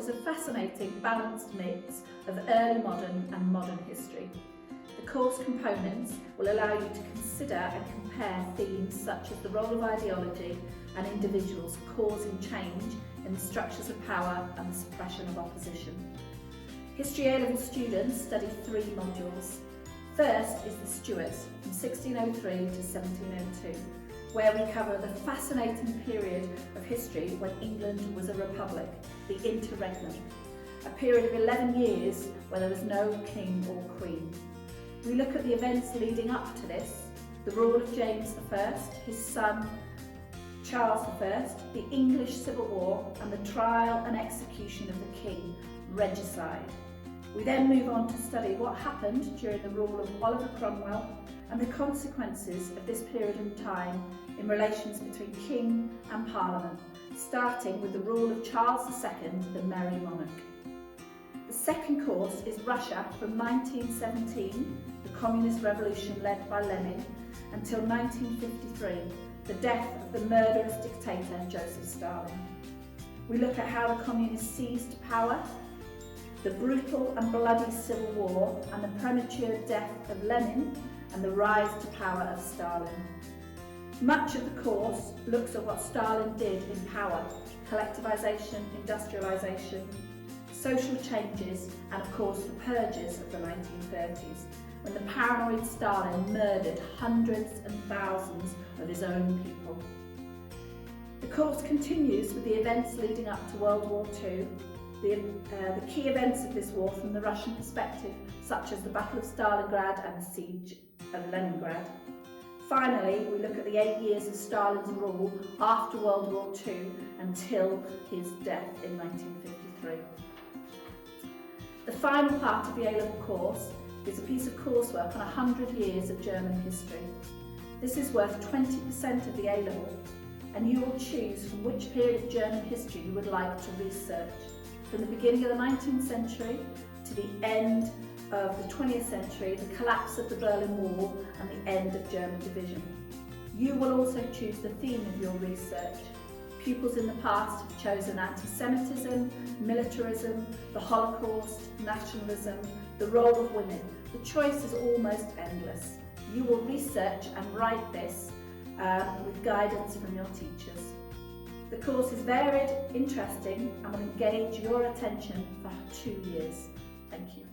offers a fascinating balanced mix of early modern and modern history. The course components will allow you to consider and compare themes such as the role of ideology and individuals causing change in the structures of power and the suppression of opposition. History A-level students study 3 modules. First is the Stuarts from 1603 to 1702, where we cover the fascinating period of history when England was a republic, the interregnum, a period of 11 years where there was no king or queen. We look at the events leading up to this, the rule of James I, his son Charles I, the English Civil War, and the trial and execution of the king, regicide. We then move on to study what happened during the rule of Oliver Cromwell and the consequences of this period of time in relations between king and parliament, starting with the rule of Charles II, the Merry Monarch. The second course is Russia from 1917, the Communist Revolution led by Lenin, until 1953, the death of the murderous dictator Joseph Stalin. We look at how the communists seized power, the brutal and bloody civil war, and the premature death of Lenin, and the rise to power of Stalin. Much of the course looks at what Stalin did in power, collectivization, industrialization, social changes, and of course the purges of the 1930s, when the paranoid Stalin murdered hundreds and thousands of his own people. The course continues with the events leading up to World War II, the key events of this war from the Russian perspective, such as the Battle of Stalingrad and the Siege of Leningrad. Finally, we look at the 8 years of Stalin's rule after World War II until his death in 1953. The final part of the A-level course is a piece of coursework on 100 years of German history. This is worth 20% of the A-level, and you will choose from which period of German history you would like to research, from the beginning of the 19th century to the end of the 20th century, the collapse of the Berlin Wall and the end of German division. You will also choose the theme of your research. Pupils in the past have chosen anti-Semitism, militarism, the Holocaust, nationalism, the role of women. The choice is almost endless. You will research and write this with guidance from your teachers. The course is varied, interesting, and will engage your attention for 2 years. Thank you.